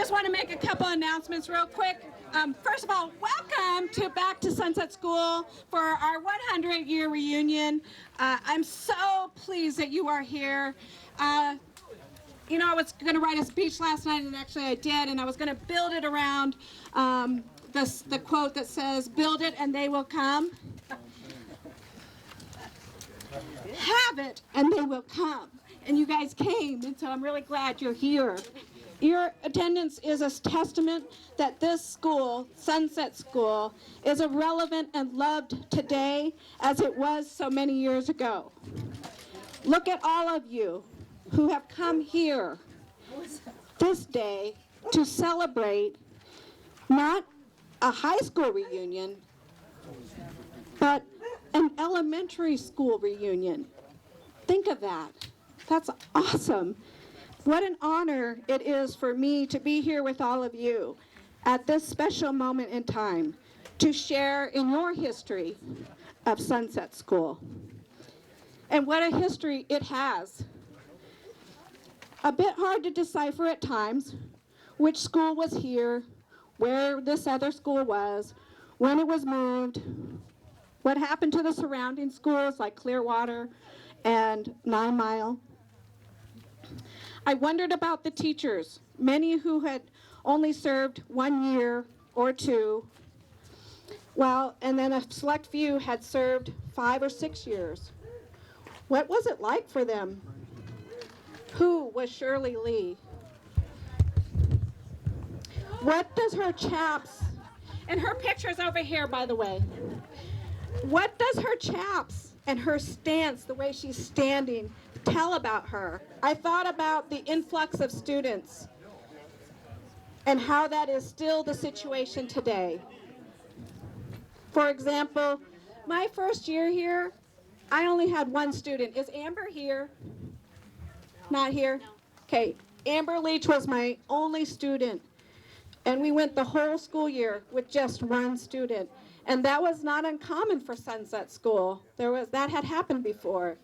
just want to make a couple announcements real quick. First of all, welcome to Back to Sunset School for our 100-year reunion. I'm so pleased that you are here. You know, I was going to write a speech last night, and actually I did, and I was going to build it around the quote that says, "Build it and they will come. Have it and they will come." And you guys came, and so I'm really glad you're here. Your attendance is a testament that this school, Sunset School, is as relevant and loved today as it was so many years ago. Look at all of you who have come here this day to celebrate not a high school reunion, but an elementary school reunion. Think of that. That's awesome. What an honor it is for me to be here with all of you at this special moment in time to share in your history of Sunset School. And what a history it has. A bit hard to decipher at times which school was here, where this other school was, when it was moved, what happened to the surrounding schools like Clearwater and 9 Mile. I wondered about the teachers, many who had only served 1 year or 2, and then a select few had served 5 or 6 years. What was it like for them? Who was Shirley Lee? What does her chaps, and her picture's over here, by the way. What does her chaps and her stance, the way she's standing, tell about her? I thought about the influx of students and how that is still the situation today. For example, my first year here, I only had 1 student. Is Amber here? Not here? Okay, Amber Leach was my only student. And we went the whole school year with just 1 student. And that was not uncommon for Sunset School. That had happened before.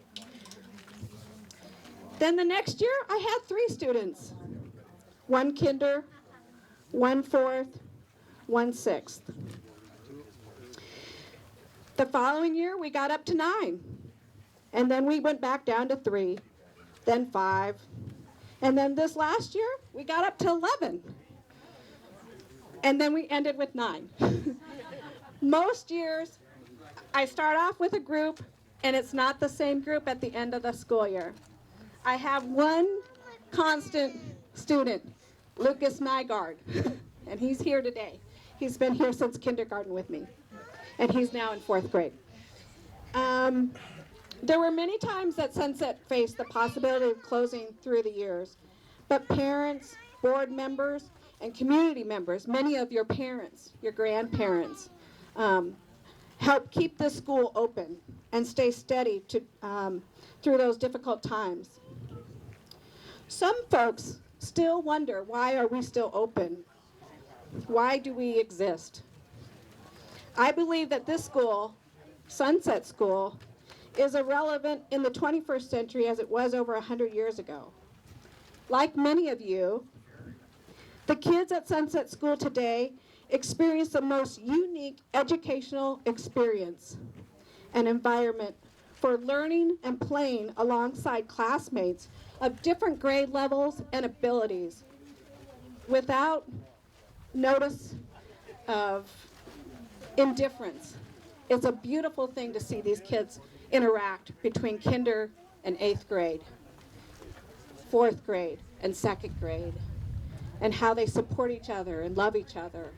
Then the next year, I had 3 students. 1 kinder, 1 fourth, 1 sixth. The following year, we got up to 9. And then we went back down to 3, then 5. And then this last year, we got up to 11. And then we ended with 9. Most years, I start off with a group, and it's not the same group at the end of the school year. I have 1 constant student, Lucas Nygaard, and he's here today. He's been here since kindergarten with me, and he's now in 4th grade. There were many times that Sunset faced the possibility of closing through the years, but parents, board members, and community members, many of your parents, your grandparents, help keep this school open and stay steady through those difficult times. Some folks still wonder, why are we still open? Why do we exist? I believe that this school, Sunset School, is irrelevant in the 21st century as it was over 100 years ago. Like many of you, the kids at Sunset School today experience the most unique educational experience and environment for learning and playing alongside classmates of different grade levels and abilities without notice of indifference. It's a beautiful thing to see these kids interact between kinder and 8th grade, 4th grade and 2nd grade, and how they support each other and love each other.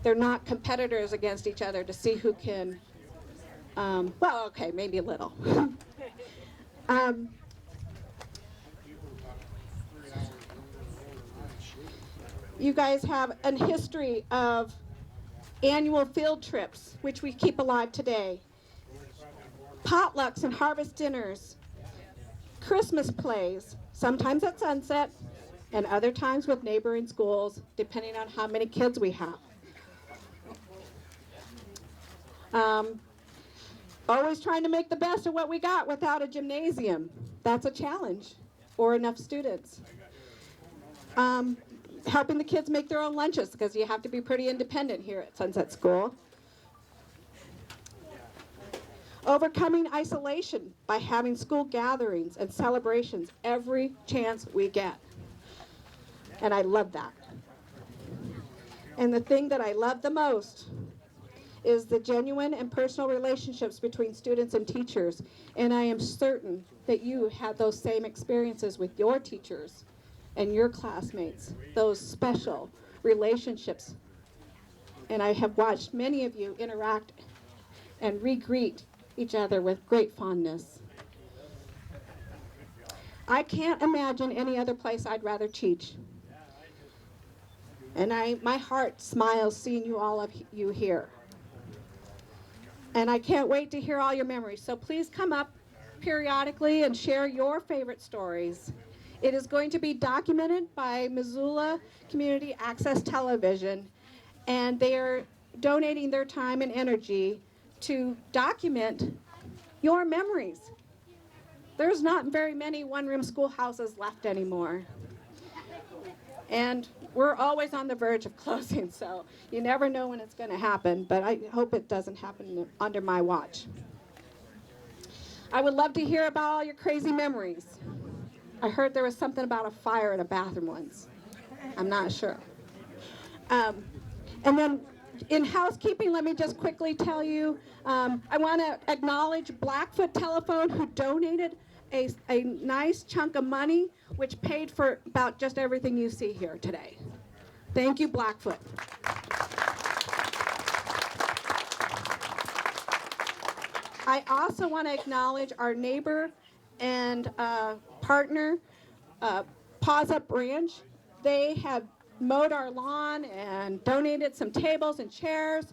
They're not competitors against each other to see who can, well, okay, maybe a little. You guys have a history of annual field trips, which we keep alive today. Potlucks and harvest dinners, Christmas plays, sometimes at Sunset, and other times with neighboring schools, depending on how many kids we have. Always trying to make the best of what we got without a gymnasium. That's a challenge, or enough students. helping the kids make their own lunches, because you have to be pretty independent here at Sunset School. Overcoming isolation by having school gatherings and celebrations every chance we get. And I love that. And the thing that I love the most is the genuine and personal relationships between students and teachers. And I am certain that you had those same experiences with your teachers and your classmates, those special relationships. And I have watched many of you interact and re-greet each other with great fondness. I can't imagine any other place I'd rather teach. And my heart smiles seeing you all of you here. And I can't wait to hear all your memories. So please come up periodically and share your favorite stories. It is going to be documented by Missoula Community Access Television, and they are donating their time and energy to document your memories. There's not very many one-room schoolhouses left anymore. And we're always on the verge of closing, so you never know when it's going to happen, but I hope it doesn't happen under my watch. I would love to hear about all your crazy memories. I heard there was something about a fire in a bathroom once. I'm not sure. And then in housekeeping, let me just quickly tell you, I want to acknowledge Blackfoot Telephone, who donated a nice chunk of money, which paid for about just everything you see here today. Thank you, Blackfoot. I also want to acknowledge our neighbor and partner, Paws Up Ranch. They have mowed our lawn and donated some tables and chairs.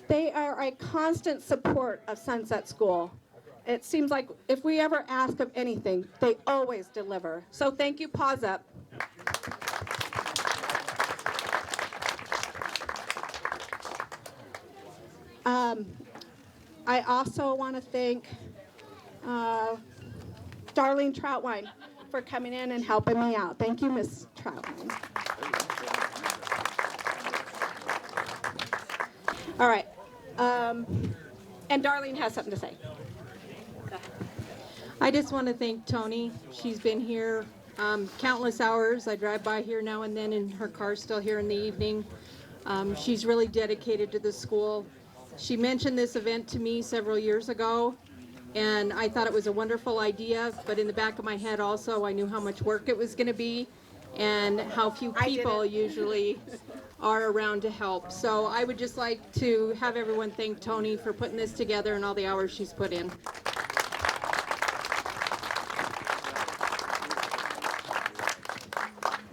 They are a constant support of Sunset School. It seems like if we ever ask of anything, they always deliver. So thank you, Paws Up. I also want to thank Darlene Troutwine for coming in and helping me out. Thank you, Miss Troutwine. All right. And Darlene has something to say. I just want to thank Tony. She's been here countless hours. I drive by here now and then, and her car's still here in the evening. She's really dedicated to the school. She mentioned this event to me several years ago, and I thought it was a wonderful idea, but in the back of my head also, I knew how much work it was going to be and how few people usually are around to help. So I would just like to have everyone thank Tony for putting this together and all the hours she's put in.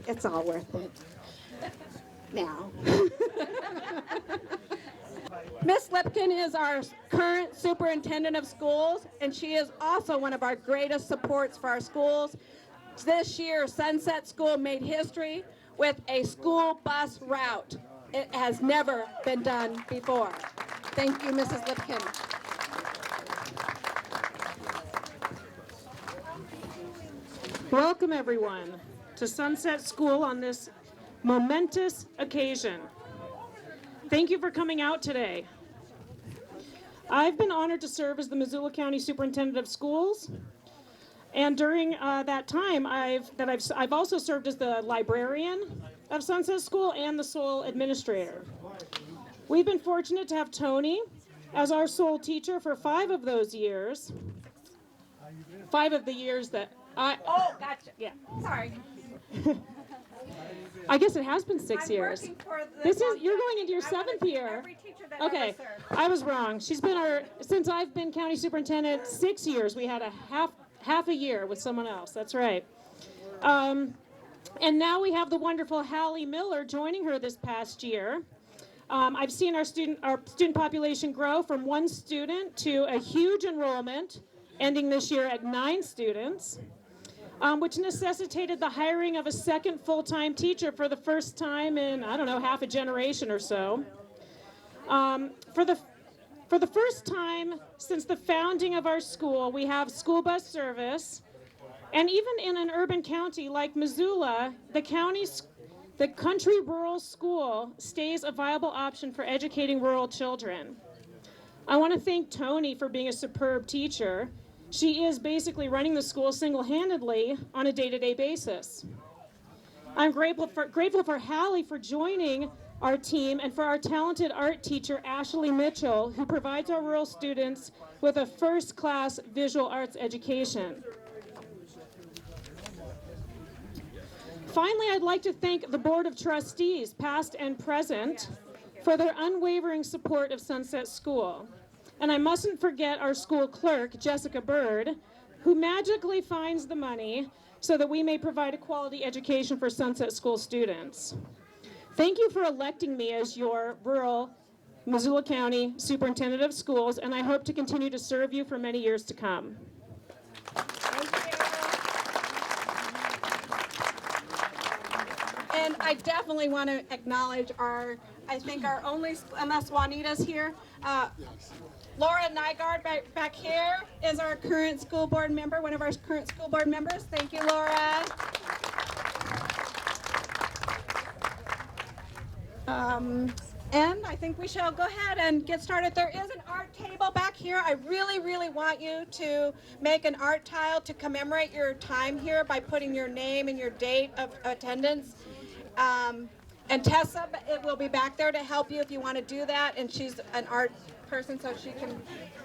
It's all worth it now. Miss Lipkin is our current superintendent of schools, and she is also one of our greatest supports for our schools. This year, Sunset School made history with a school bus route. It has never been done before. Thank you, Mrs. Lipkin. Welcome, everyone, to Sunset School on this momentous occasion. Thank you for coming out today. I've been honored to serve as the Missoula County Superintendent of Schools, and during that time, I've also served as the librarian of Sunset School and the sole administrator. We've been fortunate to have Tony as our sole teacher for 5 of those years. 5 of the years that Oh, gotcha. yeah. Sorry. I guess it has been 6 years. You're going into your 7th year. Every teacher that Okay, ever served. I was wrong. She's been since I've been county superintendent, 6 years. We had a half a year with someone else. That's right. And now we have the wonderful Hallie Miller joining her this past year. I've seen our student population grow from 1 student to a huge enrollment, ending this year at 9 students. Which necessitated the hiring of a second full-time teacher for the first time in, I don't know, half a generation or so. For the first time since the founding of our school, we have school bus service, and even in an urban county like Missoula, the the country rural school stays a viable option for educating rural children. I want to thank Tony for being a superb teacher. She is basically running the school single-handedly on a day-to-day basis. I'm grateful for Hallie for joining our team and for our talented art teacher, Ashley Mitchell, who provides our rural students with a first-class visual arts education. Finally, I'd like to thank the Board of Trustees, past and present, for their unwavering support of Sunset School. And I mustn't forget our school clerk, Jessica Bird, who magically finds the money so that we may provide a quality education for Sunset School students. Thank you for electing me as your rural Missoula County Superintendent of Schools, and I hope to continue to serve you for many years to come. And I definitely want to acknowledge our only, unless Juanita's here, Laura Nygaard back here is our current school board member, one of our current school board members. Thank you, Laura. And I think we shall go ahead and get started. There is an art table back here. I really, really want you to make an art tile to commemorate your time here by putting your name and your date of attendance. And Tessa will be back there to help you if you want to do that. And she's an art person, so she can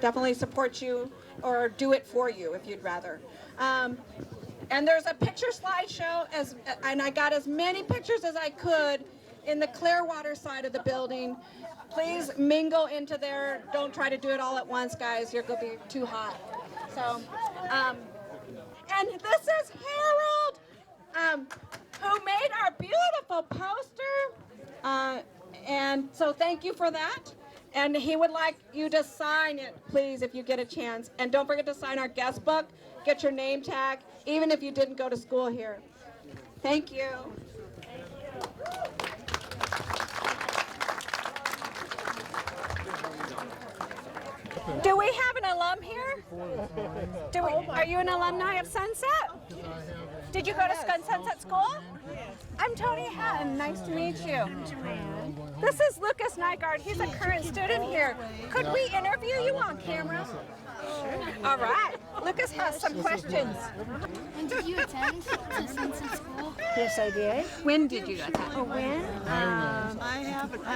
definitely support you or do it for you if you'd rather. And there's a picture slideshow, and I got as many pictures as I could in the Clearwater side of the building. Please mingle into there. Don't try to do it all at once, guys. You're going to be too hot. So, and this is Harold, who made our beautiful poster. And so thank you for that. And he would like you to sign it, please, if you get a chance. And don't forget to sign our guest book. Get your name tag, even if you didn't go to school here. Thank you. Do we have an alum here? Are you an alumni of Sunset? Did you go to Sunset School? I'm Tony Hatton. Nice to meet you. This is Lucas Nygaard. He's a current student here. Could we interview you on camera? All right. Lucas has some questions. When did you attend to Sunset School? Yes, I did. When did you attend? Oh, when?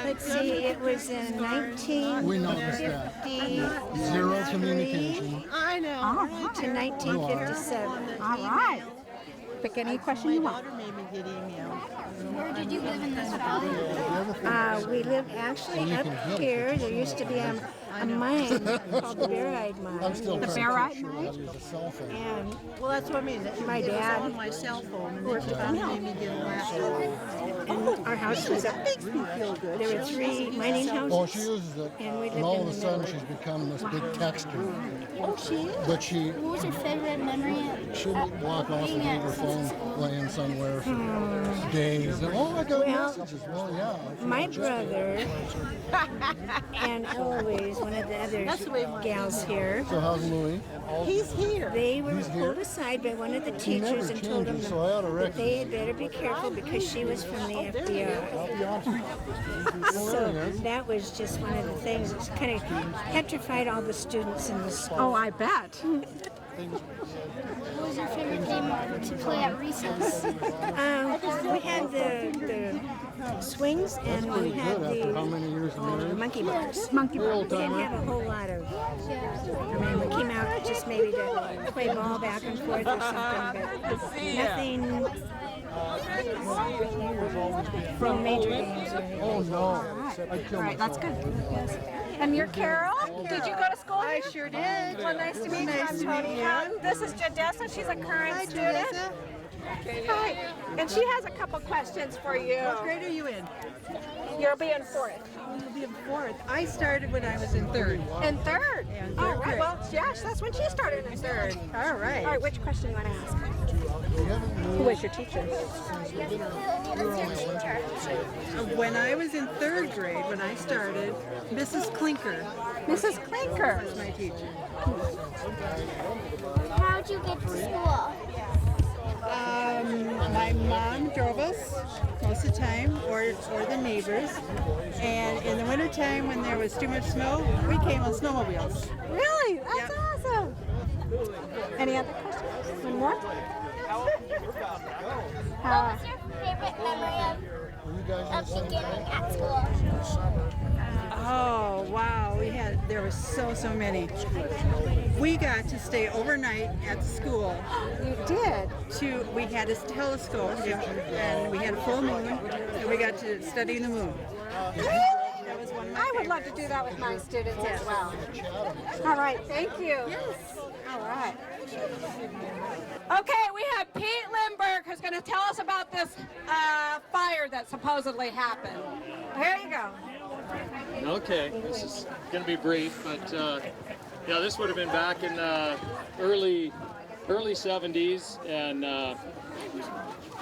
Let's see, it was in 1953 Zero communication. to 1957. All right. Pick any question you want. Where did you live in this valley? We lived actually up here. There used to be a mine called the Barite Mine. I'm still The trying Barite to Mine? use the cell phone. And Well, that's what I mean. my It was dad on my cell phone, and then she finally made me get a laptop. and our house was up. Makes me feel good. There were 3 mining Oh, houses. she uses it, And we lived and all in of a the sudden middle. she's become this big texter. Oh, she is? But she What was your favorite memory shouldn't walk off and being leave her at phone Sunset School? laying somewhere for days. And, oh, I got Well, messages. Well, yeah. My brother and Eloise, one of the other gals here, So how's Louis? He's here. they were He's here? pulled aside by one of the He never teachers and told them changes, so I ought to that they recognize. had better be careful because she was from the FBI. So that was just one of the things that kind of petrified all the students in the school. Oh, I bet. What was your favorite game to play at recess? We had the swings and we had After how many years of the marriage? monkey bars. Monkey We're We old didn't timer. have a whole lot of. I mean, we came out just maybe to play ball back and forth or something, but nothing from major games or anything. Oh, no. I'd kill All right, that's myself. good. Yes. And you're Carol? Did you go to school here? I sure did. Well, nice to meet you. Nice I'm to Tony meet you. Hatton. This is Jadessa. She's a current student. Hi. And she has a couple questions for you. What grade are you in? You'll be in 4th. You'll be in 4th. I started when I was in 3rd. In 3rd? Yeah, All third right. grade. Well, yes, that's when she started in 3rd. All right. All right, which question do you want to ask? Who was your teacher? When I was in 3rd grade, when I started, Mrs. Clinker Mrs. Clinker. was my teacher. How'd you get to school? My mom drove us most of the time, or the neighbors. And in the wintertime, when there was too much snow, we came on snowmobiles. Really? That's Yep. awesome. Any other questions? One more? What was your favorite memory of beginning at school? Oh wow, there were so many. We got to stay overnight at the school. You did. We had a telescope, and we had a full moon, and we got to study the moon. That was one of my I would love to favorites. do that with my students as well. All right, thank you. Yes. All right. Okay, we have Pete Lindbergh who's going to tell us about this fire that supposedly happened. Here you go. Okay, this is going to be brief, but yeah, this would have been back in the early 70s, and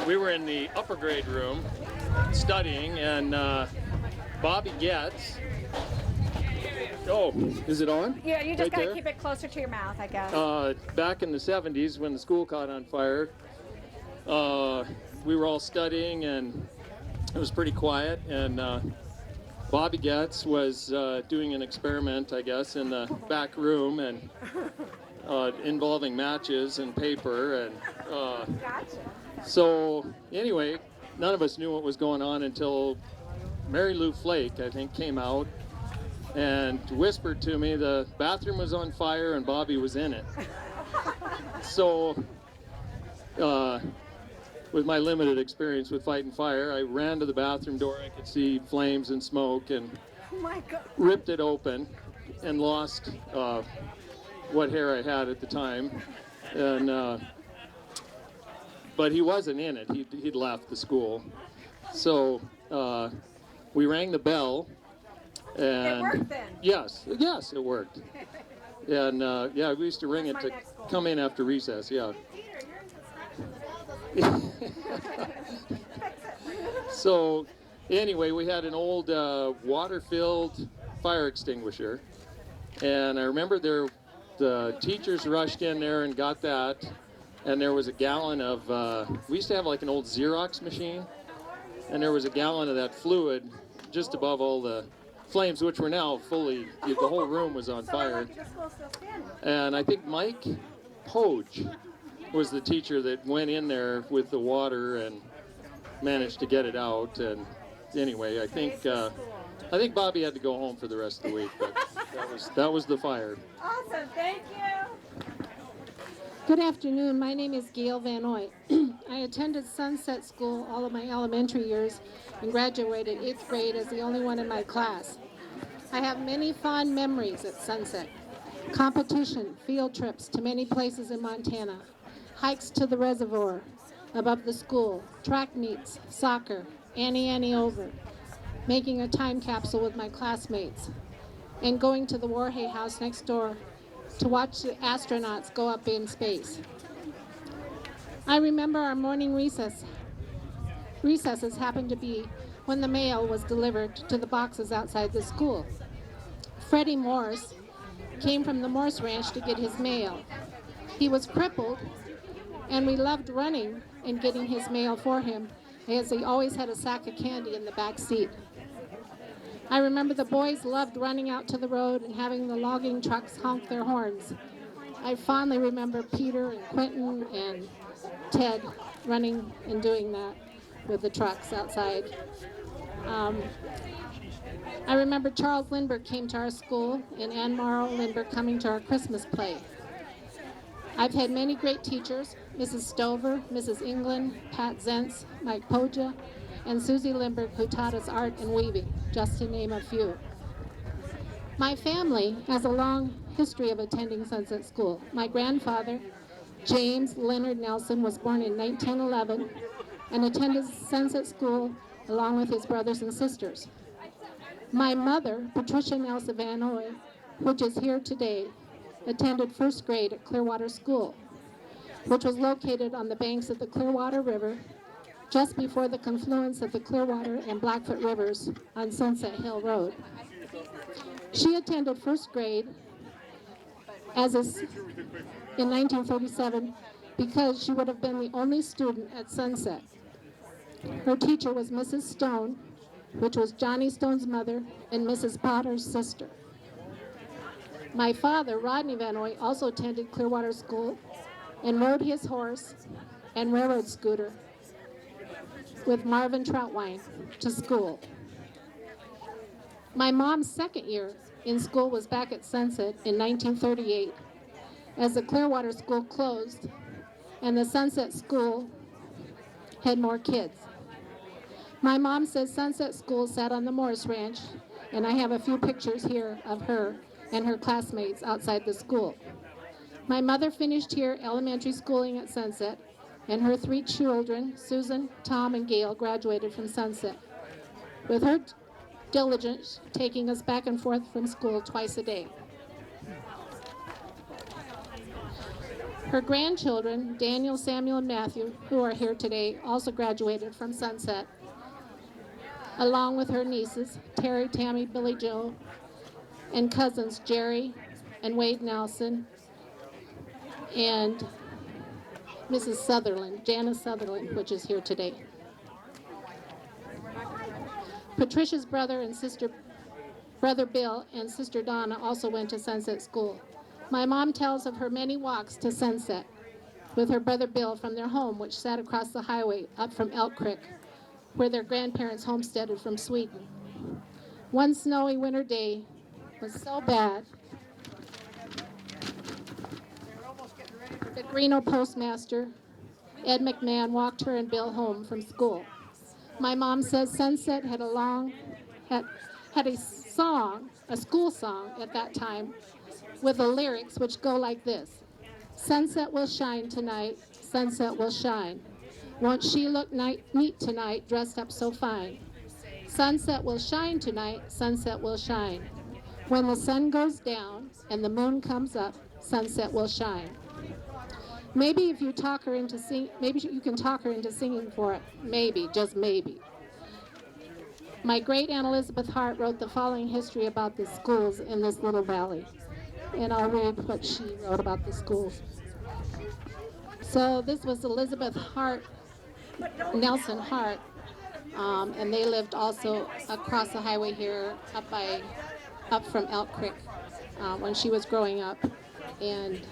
we were in the upper grade room studying, and Bobby Getz. Oh, is it on? Yeah, you just Right got to there? keep it closer to your mouth, I guess. Back in the 70s when the school caught on fire, we were all studying and it was pretty quiet, and Bobby Getz was doing an experiment, I guess, in the back room, and involving matches and paper, and so anyway, none of us knew what was going on until Mary Lou Flake, I think, came out and whispered to me the bathroom was on fire and Bobby was in it. So, with my limited experience with fighting fire, I ran to the bathroom door. I could see flames and smoke, and Oh my God. ripped it open and lost what hair I had at the time. And but he wasn't in it. He'd left the school. So we rang the bell. And It worked then? Yes, it worked. And yeah, we used to ring it to come in after recess. Yeah. So anyway, we had an old water-filled fire extinguisher, and I remember the teachers rushed in there and got that, and there was a gallon of we used to have like an old Xerox machine, and there was a gallon of that fluid just above all the flames, which were now fully, the whole room was on fire. And I think Mike Poge was the teacher that went in there with the water and managed to get it out. And anyway, I think Bobby had to go home for the rest of the week, but that was the fire. Awesome, thank you. Good afternoon. My name is Gail Van Oy. I attended Sunset School all of my elementary years and graduated 8th grade as the only one in my class. I have many fond memories at Sunset. Competition, field trips to many places in Montana, hikes to the reservoir above the school, track meets, soccer, Annie over, making a time capsule with my classmates, and going to the Warhay House next door to watch the astronauts go up in space. I remember our morning recesses happened to be when the mail was delivered to the boxes outside the school. Freddie Morse came from the Morse Ranch to get his mail. He was crippled, and we loved running and getting his mail for him, as he always had a sack of candy in the back seat. I remember the boys loved running out to the road and having the logging trucks honk their horns. I fondly remember Peter and Quentin and Ted running and doing that with the trucks outside. I remember Charles Lindbergh came to our school and Ann Morrow Lindbergh coming to our Christmas play. I've had many great teachers, Mrs. Stover, Mrs. England, Pat Zentz, Mike Poja, and Susie Lindbergh, who taught us art and weaving, just to name a few. My family has a long history of attending Sunset School. My grandfather, James Leonard Nelson, was born in 1911 and attended Sunset School along with his brothers and sisters. My mother, Patricia Nelson Van Oy, which is here today, attended first grade at Clearwater School, which was located on the banks of the Clearwater River, just before the confluence of the Clearwater and Blackfoot Rivers on Sunset Hill Road. She attended first grade in 1937 because she would have been the only student at Sunset. Her teacher was Mrs. Stone, which was Johnny Stone's mother and Mrs. Potter's sister. My father, Rodney Vanoy, also attended Clearwater School and rode his horse and railroad scooter with Marvin Troutwine to school. My mom's second year in school was back at Sunset in 1938 as the Clearwater School closed and the Sunset School had more kids. My mom says Sunset School sat on the Morris Ranch, and I have a few pictures here of her and her classmates outside the school. My mother finished here elementary schooling at Sunset, and her 3 children, Susan, Tom, and Gail, graduated from Sunset, with her diligence taking us back and forth from school twice a day. Her grandchildren, Daniel, Samuel, and Matthew, who are here today, also graduated from Sunset, along with her nieces, Terry, Tammy, Billy Joe, and cousins, Jerry and Wade Nelson, and Mrs. Sutherland, Janice Sutherland, which is here today. Patricia's brother Bill and sister Donna also went to Sunset School. My mom tells of her many walks to Sunset with her brother Bill from their home, which sat across the highway up from Elk Creek, where their grandparents homesteaded from Sweden. One snowy winter day was so bad, the Greeno postmaster, Ed McMahon, walked her and Bill home from school. My mom says Sunset had a song, a school song at that time, with the lyrics which go like this: "Sunset will shine tonight, sunset will shine. Won't she look neat tonight, dressed up so fine? Sunset will shine tonight, sunset will shine. When the sun goes down and the moon comes up, sunset will shine." Maybe if you talk her into maybe you can talk her into singing for it. Maybe, just maybe. My great Aunt Elizabeth Hart wrote the following history about the schools in this little valley. And I'll read what she wrote about the schools. So this was Elizabeth Hart, Nelson Hart, and they lived also across the highway here, up from Elk Creek, when she was growing up. And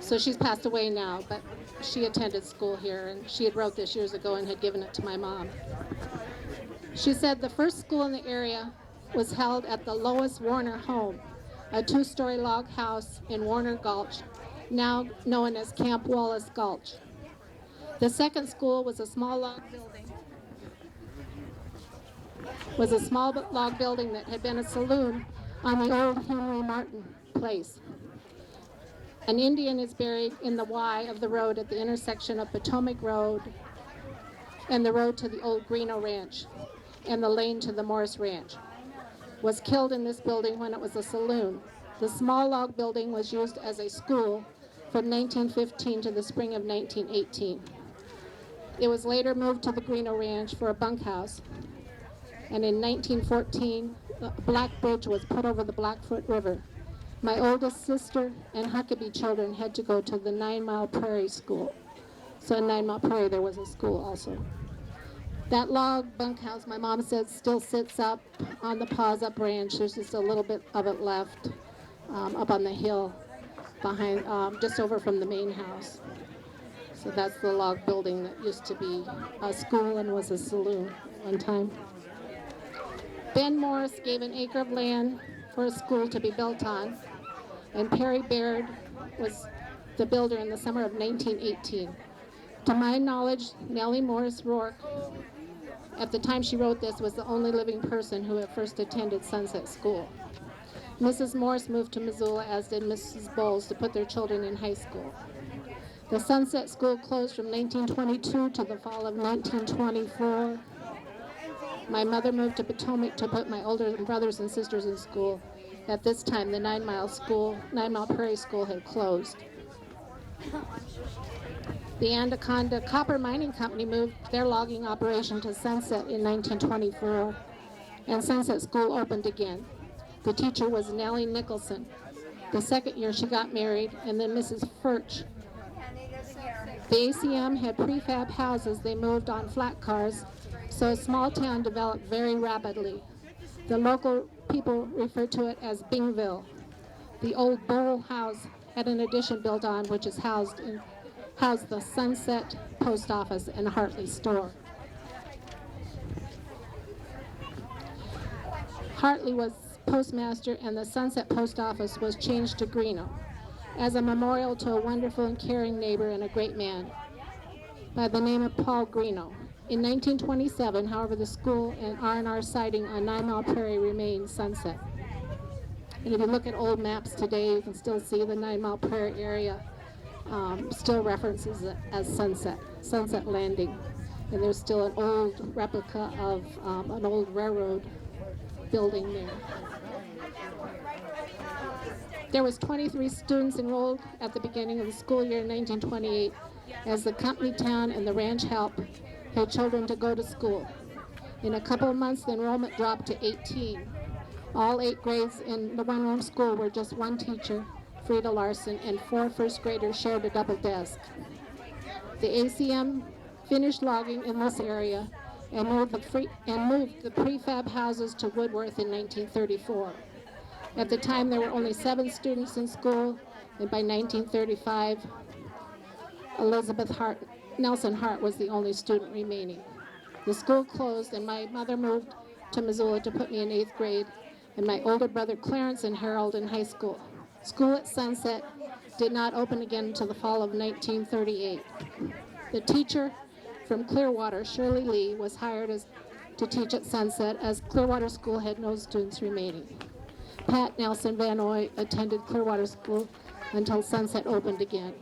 so she's passed away now, but she attended school here, and she had wrote this years ago and had given it to my mom. She said the first school in the area was held at the Lois Warner home, a 2-story log house in Warner Gulch, now known as Camp Wallace Gulch. The second school was a small log building that had been a saloon on the old Henry Martin place. An Indian is buried in the Y of the road at the intersection of Potomac Road and the road to the old Greeno Ranch and the lane to the Morris Ranch. Was killed in this building when it was a saloon. The small log building was used as a school from 1915 to the spring of 1918. It was later moved to the Greeno Ranch for a bunkhouse, and in 1914, a black bridge was put over the Blackfoot River. My oldest sister and Huckabee children had to go to the 9 Mile Prairie School. So in 9 Mile Prairie, there was a school also. That log bunkhouse, my mom said, still sits up on the Paws Up Ranch. There's just a little bit of it left up on the hill behind, just over from the main house. So that's the log building that used to be a school and was a saloon at one time. Ben Morris gave an acre of land for a school to be built on, and Perry Baird was the builder in the summer of 1918. To my knowledge, Nellie Morris Rourke, at the time she wrote this, was the only living person who had first attended Sunset School. Mrs. Morris moved to Missoula, as did Mrs. Bowles, to put their children in high school. The Sunset School closed from 1922 to the fall of 1924. My mother moved to Potomac to put my older brothers and sisters in school. At this time, the 9 Mile Prairie School had closed. The Anaconda Copper Mining Company moved their logging operation to Sunset in 1924, and Sunset School opened again. The teacher was Nellie Nicholson. The second year she got married, and then Mrs. Furch The ACM had prefab houses they moved on flat cars, so a small town developed very rapidly. The local people refer to it as Bingville. The old Bowl House had an addition built on, which is housed the Sunset Post Office and Hartley store. Hartley was postmaster, and the Sunset Post Office was changed to Greeno as a memorial to a wonderful and caring neighbor and a great man by the name of Paul Greeno. In 1927, however, the school and R&R siding on 9 Mile Prairie remained Sunset. And if you look at old maps today, you can still see the 9 Mile Prairie area still references it as Sunset Landing. And there's still an old replica of an old railroad building there. There was 23 students enrolled at the beginning of the school year in 1928 as the company town and the ranch help had children to go to school. In a couple of months, the enrollment dropped to 18. All 8 grades in the one-room school were just one teacher, Frida Larson, and 4 first graders shared a double desk. The ACM finished logging in this area and moved the prefab houses to Woodworth in 1934. At the time, there were only 7 students in school, and by 1935, Nelson Hart was the only student remaining. The school closed, and my mother moved to Missoula to put me in 8th grade, and my older brother Clarence and Harold in high school. School at Sunset did not open again until the fall of 1938. The teacher from Clearwater, Shirley Lee, was hired to teach at Sunset, as Clearwater School had no students remaining. Pat Nelson Van Oy attended Clearwater School until Sunset opened again.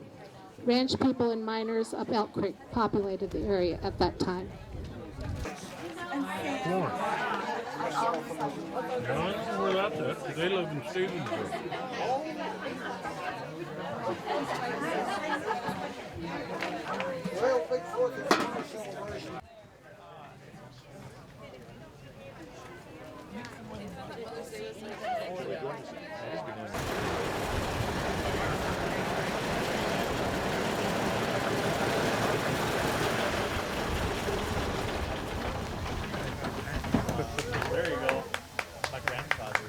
Ranch people and miners up Elk Creek populated the area at that time. They live in Stevensville. Well, big 4th of July celebration. There you go. My grandfather.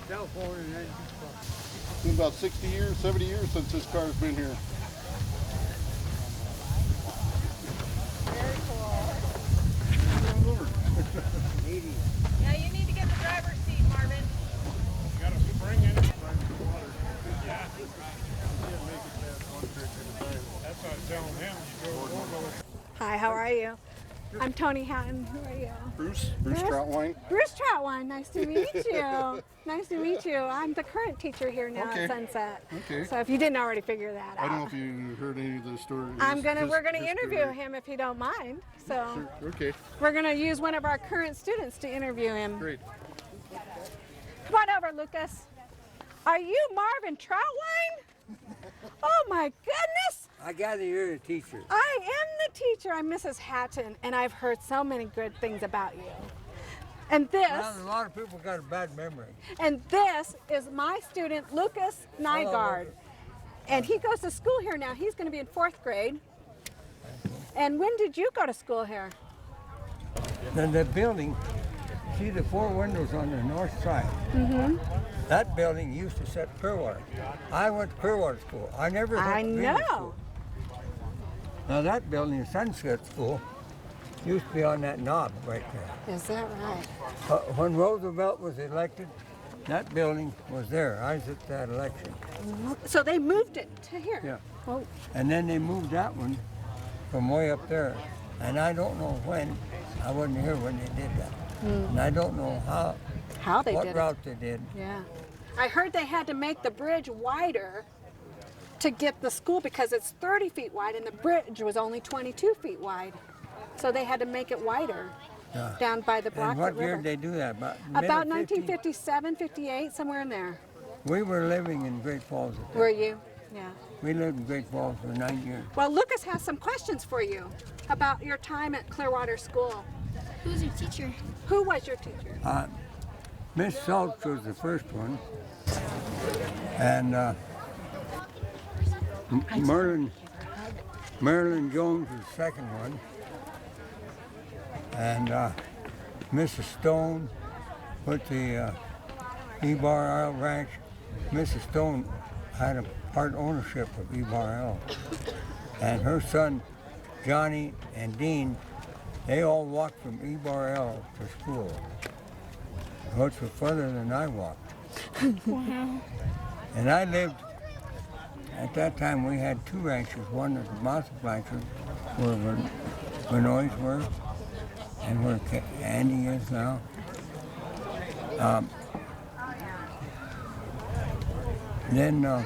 California. It's been about 60 years, 70 years since this car's been here. Very cool. Yeah, you need to get the driver's seat, Marvin. You got a spring in it. Yeah. That's what I was telling him. You go. Hi, how are you? I'm Tony Hatton. Who are you? Bruce Troutwine. Bruce Troutwine. Nice to meet you. Nice to meet you. I'm the current teacher here now Okay. at Sunset. Okay. So if you didn't already figure that out. I don't know if you heard any of the stories. We're gonna interview him if you don't mind. So Sure. Okay, we're gonna use one of our current students to interview him. great. Come on over, Lucas. Are you Marvin Troutwine? Oh my goodness! I gather you're a teacher. I am the teacher. I'm Mrs. Hatton, and I've heard so many good things about you. And this, Well, a lot of people got a bad memory. and this is my student, Lucas Nygaard. And he goes to school here now. He's going to be in 4th grade. And when did you go to school here? Then the building, see the 4 windows on the north side? Mm-hmm. That building used to set Clearwater. I went to Clearwater School. I never went I to Greenwood know. School. Now that building, Sunset School, used to be on that knob right there. Is that right? When Roosevelt was elected, that building was there. I was at that election. So they moved it to here. Yeah. Oh, And then they moved that one from way up there. And I don't know when. I wasn't here when they did that. And I don't know how they what did route they did. it. Yeah. I heard they had to make the bridge wider to get the school because it's 30 feet wide and the bridge was only 22 feet wide. So they had to make it wider down by the And Blackfoot what year River. did they do that? About middle 50s? 1957, 58, somewhere in there. We were living in Great Falls at that. Were you? Yeah. We lived in Great Falls for 9 years. Well, Lucas has some questions for you about your time at Clearwater School. Who's your teacher? Who was your teacher? Miss Schultz was the first one. And Marilyn Jones was the second one. And Mrs. Stone put the E-Bar Isle Ranch. Mrs. Stone had a part ownership of E-Bar Isle. And her son, Johnny and Dean, they all walked from E-Bar Isle to school, which was further than I walked. Wow. And I lived, at that time we had two ranches, one at the mouth of Blanchard, where Vinoys were, and where Andy is now. Then the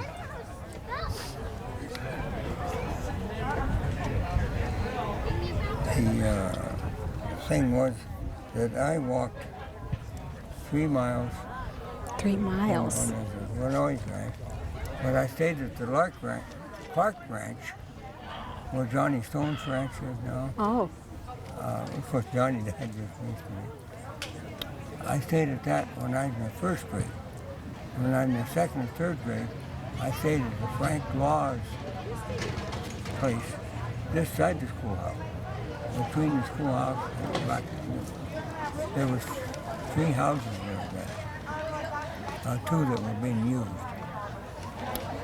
thing was that I walked 3 miles. 3 miles. Vinoys Ranch, but I stayed at the Clark Ranch, where Johnny Stone's ranch is now. Oh. Of course, Johnny died just recently. I stayed at that when I was in the first grade. When I was in the second and third grade, I stayed at the Frank Law's place, this side the schoolhouse, between the schoolhouse and the back of the school. There was 3 houses there then, 2 that were being used.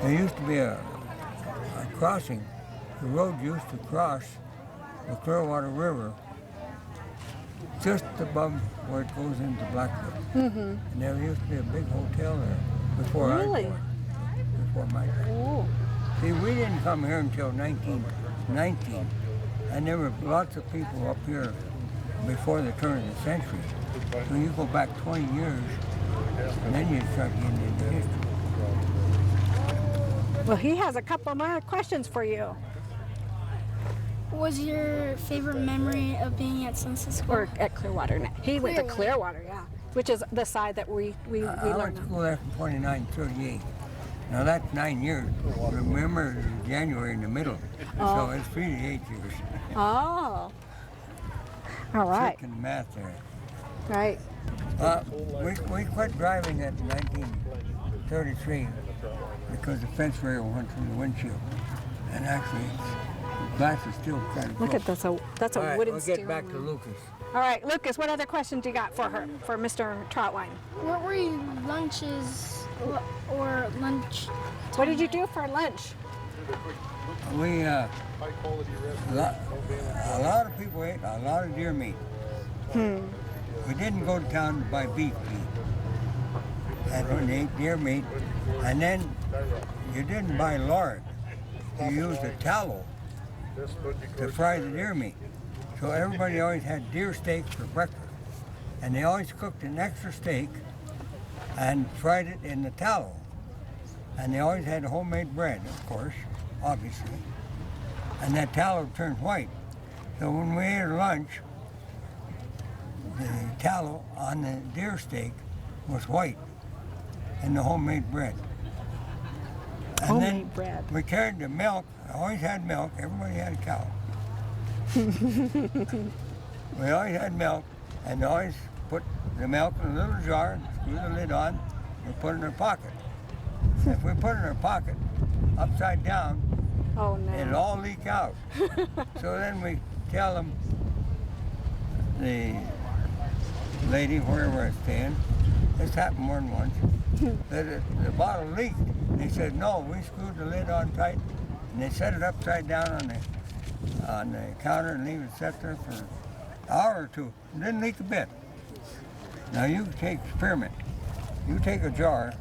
There used to be a crossing. The road used to cross the Clearwater River just above where it goes into Blackwood. Mm-hmm. And there used to be a big hotel there before Really? I was born, before my time. Oh. See, we didn't come here until 1919, and there were lots of people up here before the turn of the century. So you go back 20 years, and then you start getting into history. Well, he has a couple more questions for you. What was your favorite memory of being at Sunset School? Or at Clearwater. He went to Clearwater, yeah. Which is the side that we I learned went to on. school there from 29 to 38. Now that's 9 years. Remember, it was January in the middle, so it's 3 to 8 years. Oh. All right. Trick and math there. Right. We quit driving in 1933 because the fence rail went through the windshield, and actually the glass is still kind of Look at close. this. That's a All right, wooden we'll steering get back to wheel. Lucas. All right, Lucas, what other questions do you got for Mr. Trotwine? What were your lunches or lunch? What did you do for lunch? We a lot of people ate a lot of deer meat. We didn't go to town to buy beef meat. And when they ate deer meat, and then you didn't buy lard. You used a tallow to fry the deer meat. So everybody always had deer steak for breakfast. And they always cooked an extra steak and fried it in the tallow. And they always had homemade bread, of course, obviously. And that tallow turned white. So when we ate lunch, the tallow on the deer steak was white in the homemade bread. And Homemade then bread. we carried the milk. I always had milk. Everybody had a cow. We always had milk, and they always put the milk in a little jar and screw the lid on and put it in their pocket. If we put it in our pocket upside down, Oh, no. it'll all leak out. So then we tell them, the lady where we're staying, this happened more than once, that the bottle leaked. They said, no, we screwed the lid on tight, and they set it upside down on the counter and leave it set there for an hour or two. It didn't leak a bit. Now you take experiment. You take a jar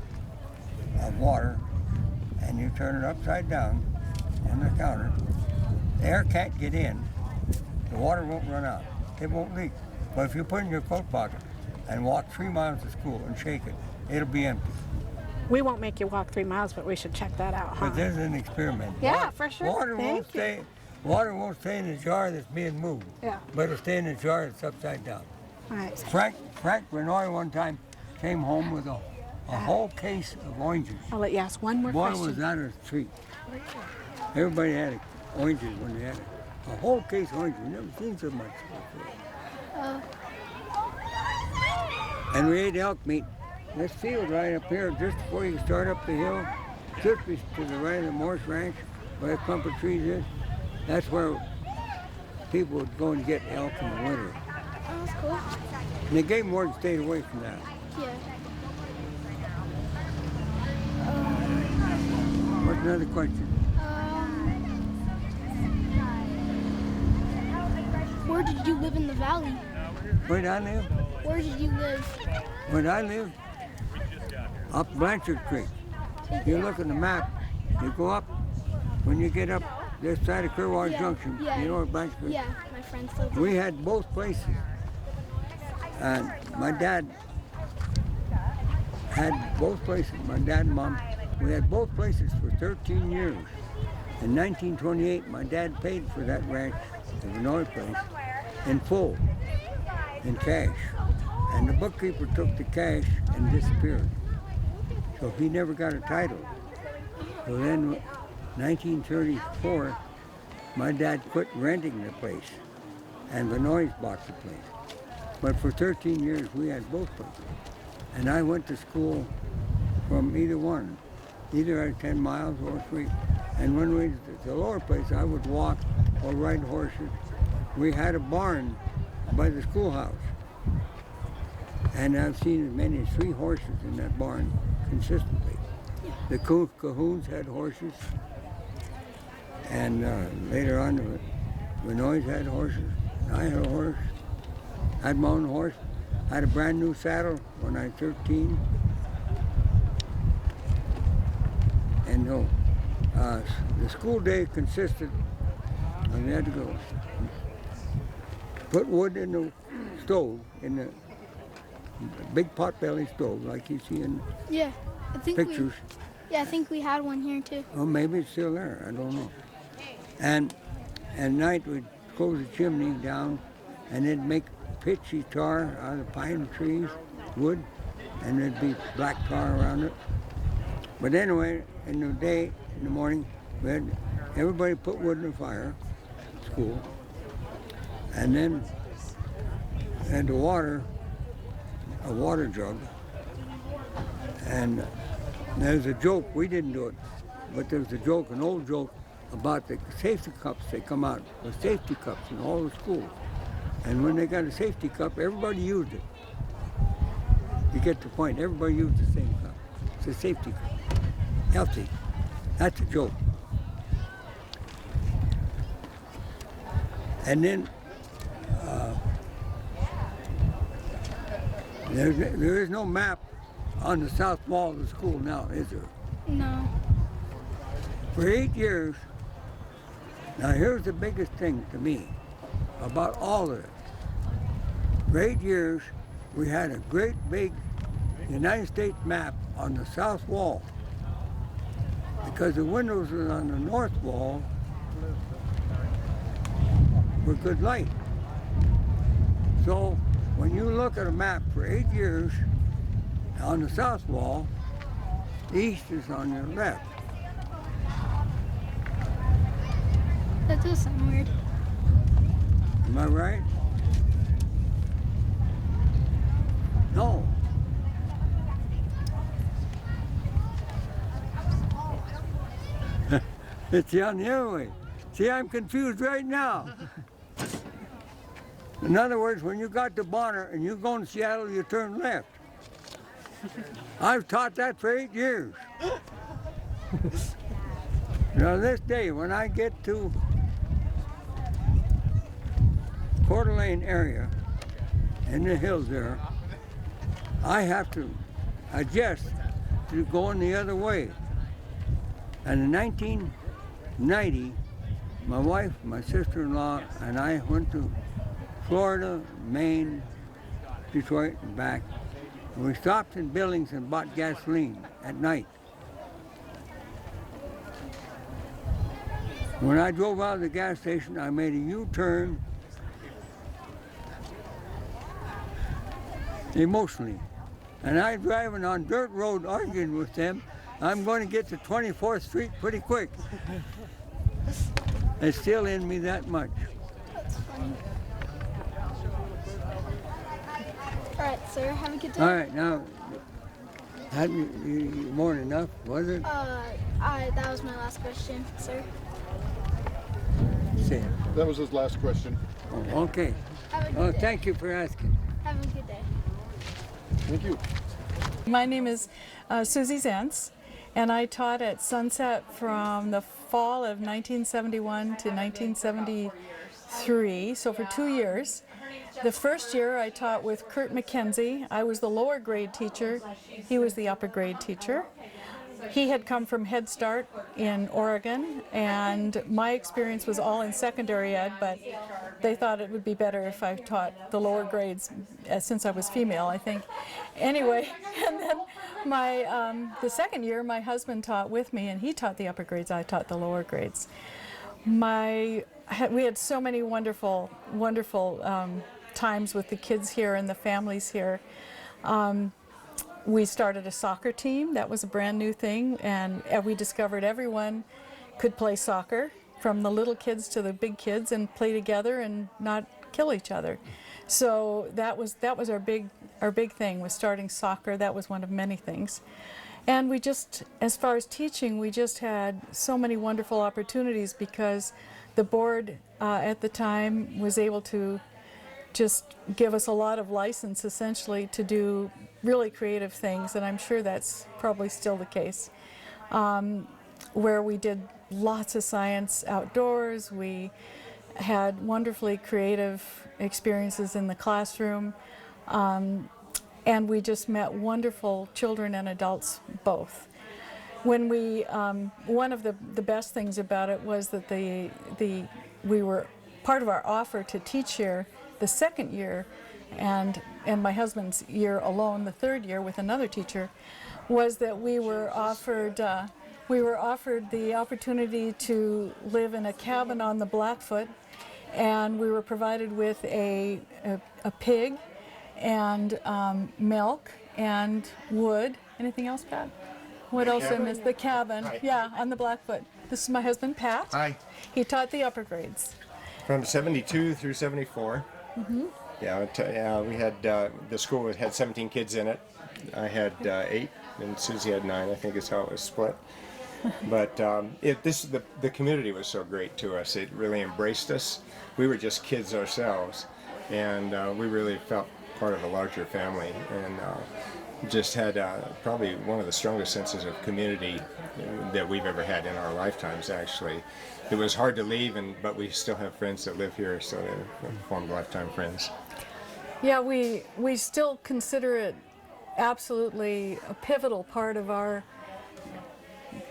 of water and you turn it upside down on the counter. The air can't get in. The water won't run out. It won't leak. But if you put it in your coat pocket and walk 3 miles to school and shake it, it'll be empty. We won't make you walk 3 miles, but we should check that out, huh? But this is an experiment. Yeah, for sure. Water Thank won't stay. Water won't stay in the jar that's being moved. Yeah. But it'll stay in the jar that's upside down. All right. Frank Renoy one time came home with a whole case of oranges. I'll let you ask one more Boy, question. was that a treat. Everybody had oranges when they had it. A whole case of oranges. Never seen so much before. And we ate elk meat. This field right up here, just before you start up the hill, just to the right of the Morse Ranch, where a clump of trees is, that's where people would go and get elk in the winter. Oh, that's cool. And the game warden stayed away from that. Yeah. What's another question? Where did you live in the valley? Where did I live? Where did you live? Where did I live? Up Blanchard Creek. You look at the map, you go up, when you get up this side of Clearwater Junction, yeah. you know where Blanchard Creek? Yeah, my friends live there. We had both places. And my dad had both places, my dad and mom. We had both places for 13 years. In 1928, my dad paid for that ranch, the Vinoy place, in full, in cash. And the bookkeeper took the cash and disappeared. So he never got a title. So then, 1934, my dad quit renting the place, and Vinoy's bought the place. But for 13 years, we had both places. And I went to school from either one, either at 10 miles or 3. And when we was at the lower place, I would walk or ride horses. We had a barn by the schoolhouse. And I've seen as many as 3 horses in that barn consistently. The Cahoons had horses. And later on, the Vinoys had horses. I had a horse. I had my own horse. I had a brand new saddle when I was 13. And the school day consisted, and we had to go put wood in the stove, in the big potbelly stove like you see in Yeah, I think pictures. I think we had one here too. Well, maybe it's still there. I don't know. And at night we'd close the chimney down, and it'd make pitchy tar out of pine trees, wood, and there'd be black tar around it. But anyway, in the day, in the morning, we had everybody put wood in the fire at school, and then had the water, a water jug, and there's a joke, we didn't do it, but there's a joke, an old joke, about the safety cups. They come out with safety cups in all the schools. And when they got a safety cup, everybody used it. You get the point, everybody used the same cup. It's a safety cup. Healthy. That's a joke. And then there is no map on the south wall of the school now, is there? No. For 8 years, now here's the biggest thing to me about all of it. For 8 years, we had a great big United States map on the south wall, because the windows on the north wall were good light. So when you look at a map for 8 years on the south wall, east is on your left. That does sound weird. Am I right? No. It's the other way. See, I'm confused right now. In other words, when you got to Bonner and you go to Seattle, you turn left. I've taught that for 8 years. Now this day, when I get to Coeur d'Alene area, in the hills there, I have to adjust to going the other way. And in 1990, my wife, my sister-in-law, and I went to Florida, Maine, Detroit, and back. And we stopped in Billings and bought gasoline at night. When I drove out of the gas station, I made a U-turn emotionally. And I'm driving on dirt road arguing with them. I'm going to get to 24th Street pretty quick. It's still in me that much. That's funny. All right, sir. Have a good day. All right, now, had you more than enough, was it? That was my last question, sir. say? That was his last question. Oh, okay. Have a good Oh, day. thank you for asking. Have a good day. Thank you. My name is Susie Zentz, and I taught at Sunset from the fall of 1971 to 1973, so for 2 years. The first year I taught with Kurt McKenzie. I was the lower grade teacher. He was the upper grade teacher. He had come from Head Start in Oregon, and my experience was all in secondary ed, but they thought it would be better if I taught the lower grades, since I was female, I think. Anyway, and then the second year, my husband taught with me, and he taught the upper grades, I taught the lower grades. We had so many wonderful, wonderful times with the kids here and the families here. We started a soccer team. That was a brand new thing, and we discovered everyone could play soccer, from the little kids to the big kids, and play together and not kill each other. So that was our big thing, was starting soccer. That was one of many things. And we just, as far as teaching, we just had so many wonderful opportunities, because the board at the time was able to just give us a lot of license, essentially, to do really creative things, and I'm sure that's probably still the case, where we did lots of science outdoors. We had wonderfully creative experiences in the classroom, and we just met wonderful children and adults both. When we, one of the best things about it was that we were, part of our offer to teach here the second year, and my husband's year alone, the third year with another teacher, was that we were offered the opportunity to live in a cabin on the Blackfoot, and we were provided with a pig and milk and wood. Anything else, Pat? What else in this? The cabin. Hi. Yeah, on the Blackfoot. This is my husband, Pat. Hi. He taught the upper grades. From 72 through 74. Mm-hmm. Yeah, we had, the school had 17 kids in it. I had 8, and Susie had 9, I think is how it was split. But the community was so great to us. It really embraced us. We were just kids ourselves, and we really felt part of a larger family, and just had probably one of the strongest senses of community that we've ever had in our lifetimes, actually. It was hard to leave, but we still have friends that live here, so they formed lifetime friends. Yeah, we still consider it absolutely a pivotal part of our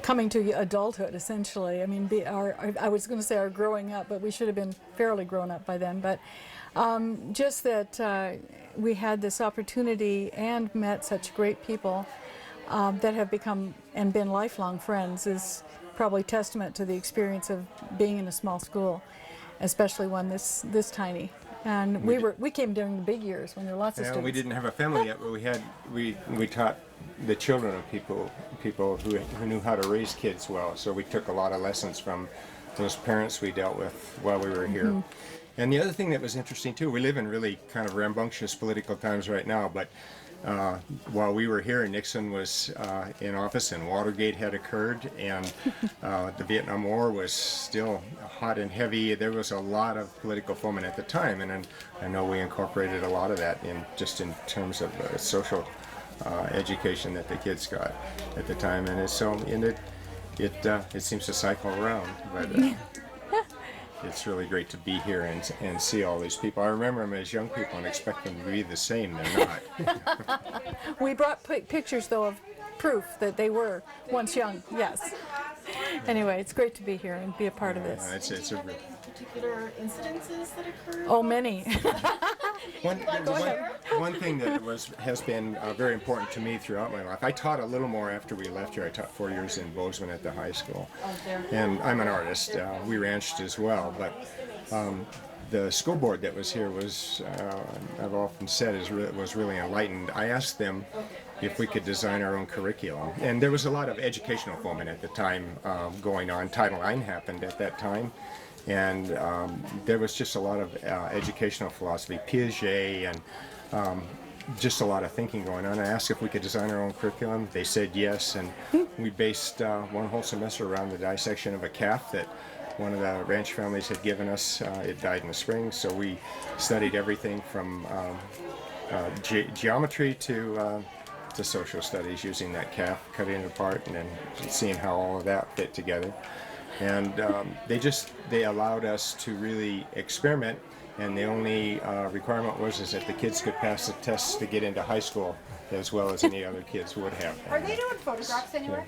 coming to adulthood, essentially. I mean, I was going to say our growing up, but we should have been fairly grown up by then. But just that we had this opportunity and met such great people that have become and been lifelong friends is probably testament to the experience of being in a small school, especially one this tiny. And we came during the big years when there were lots of students. We didn't have a family yet, but we taught the children of people who knew how to raise kids well. So we took a lot of lessons from those parents we dealt with while we were here. Mm-hmm. And the other thing that was interesting too, we live in really kind of rambunctious political times right now, but while we were here, Nixon was in office and Watergate had occurred, and the Vietnam War was still hot and heavy. There was a lot of political foment at the time, and I know we incorporated a lot of that in terms of social education that the kids got at the time, and it seems to cycle around, but it's really great to be here and see all these people. I remember them as young people and expect them to be the same. They're not. We brought pictures, though, of proof that they were once young. Yes. Anyway, it's great to be here and be a part of this. It's a particular incidences that occurred? Oh, many. One thing that has been very important to me throughout my life, I taught a little more after we left here. I taught 4 years in Bozeman at the high school. And I'm an artist. We ranched as well, but the school board that was here was, I've often said, was really enlightened. I asked them if we could design our own curriculum. And there was a lot of educational foment at the time going on. Title IX happened at that time. And there was just a lot of educational philosophy, Piaget, and just a lot of thinking going on. I asked if we could design our own curriculum. They said yes, and we based one whole semester around the dissection of a calf that one of the ranch families had given us. It died in the spring, so we studied everything from geometry to social studies using that calf, cutting it apart, and then seeing how all of that fit together. And they allowed us to really experiment, and the only requirement was is that the kids could pass the tests to get into high school as well as any other kids would have. Are they doing photographs anywhere?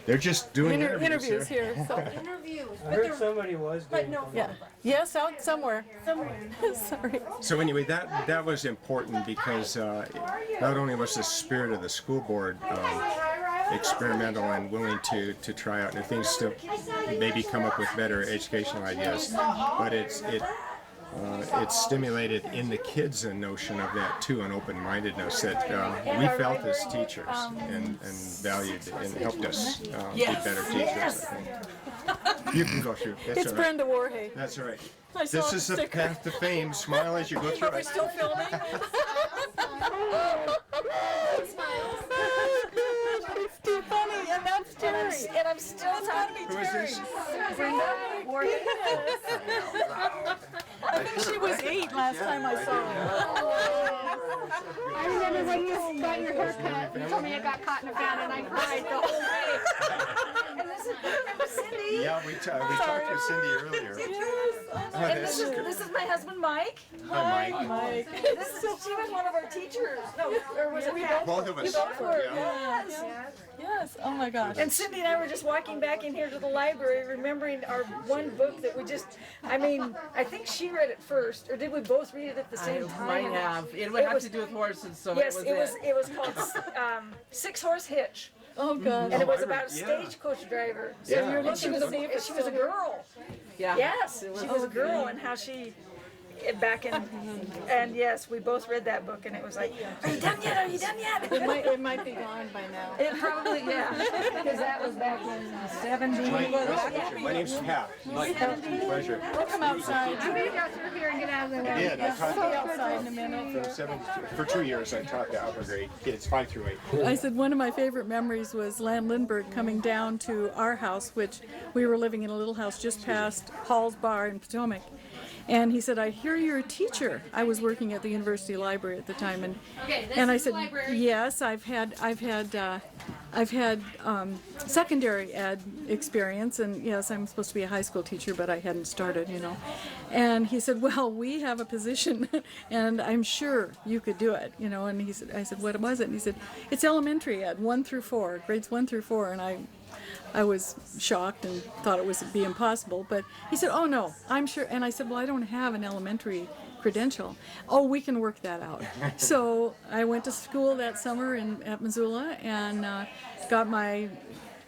They're just doing interviews here. So. Interviews. I heard somebody was doing Yeah. Yes, out somewhere. Sorry. So anyway, that was important because not only was the spirit of the school board experimental and willing to try out new things to maybe come up with better educational ideas, but it stimulated in the kids a notion of that too, an open-mindedness that we felt as teachers and valued and helped us be better teachers. I think. You can go through. It's all right. Brenda Warhay. That's all right. I saw This the is the sticker. path to fame. Smile as you go through Are we it. still filming? It's too funny, and that's Terry. And I'm still talking to Who is Terry. this? Brenda Warhay. I think she was 8 last time I saw her. I remember when you got your hair cut, you told me I got caught in a van and I cried the whole way. And this is Cindy. Yeah, we talked with Cindy earlier. And this is my husband, Mike. Hi, Mike. Mike. She was one of our teachers. No, or was it we both? Both of us. We both were. Yeah. Yes. Yes, oh my gosh. And Cindy and I were just walking back in here to the library, remembering our one book that we just, I mean, I think she read it first, or did we both read it at the same time? Might have. It would have to do with horses, so yes, it was it was called Six Horse Hitch. Oh God. And it was about a stagecoach driver. So Yeah. you're looking to see if she was a girl. Yeah. Yes, she was a girl, and how she back in, and yes, we both read that book, and it was like, are you done yet? Are you done yet? It might be gone by now. It probably, yeah, because that was back in '70. My name's Pat. Mike. Pleasure. We'll come outside. I'm gonna go through here and get out of the way. I did. I taught Be outside in a minute. for 2 years. I taught the upper grade kids, 5 through 8. I said one of my favorite memories was Lan Lindbergh coming down to our house, which we were living in a little house just past Hall's Bar in Potomac. And he said, I hear you're a teacher. I was working at the university library at the time, and I said, yes, I've had secondary ed experience, and yes, I'm supposed to be a high school teacher, but I hadn't started, you know. And he said, well, we have a position, and I'm sure you could do it, you know. And he said, I said, what was it? And he said, it's elementary ed, 1 through 4, grades 1 through 4, and I was shocked and thought it would be impossible, but he said, oh no, I'm sure. And I said, well, I don't have an elementary credential. Oh, we can work that out. So I went to school that summer at Missoula and got my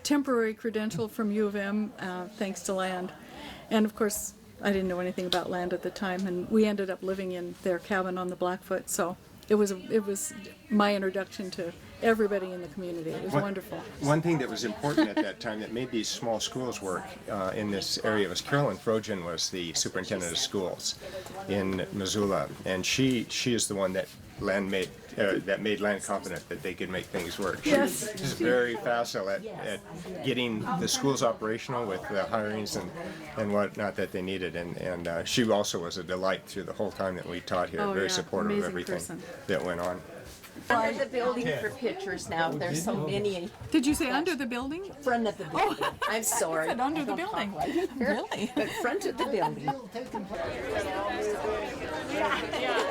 temporary credential from U of M, thanks to Land. And of course, I didn't know anything about Land at the time, and we ended up living in their cabin on the Blackfoot. So it was my introduction to everybody in the community. It was wonderful. One thing that was important at that time that made these small schools work in this area was Carolyn Frogen was the superintendent of schools in Missoula, and she is the one that made Land confident that they could make things work. Yes. She's very facile at getting the schools operational with the hirings and whatnot that they needed, and she also was a delight through the whole time that we taught here. Oh, Very yeah. supportive of Amazing everything person. that went on. Under the building for pictures now. There's so many. Did you say under the building? Front of the building. I'm sorry. I said under the building. Really? But front of the building. Yeah.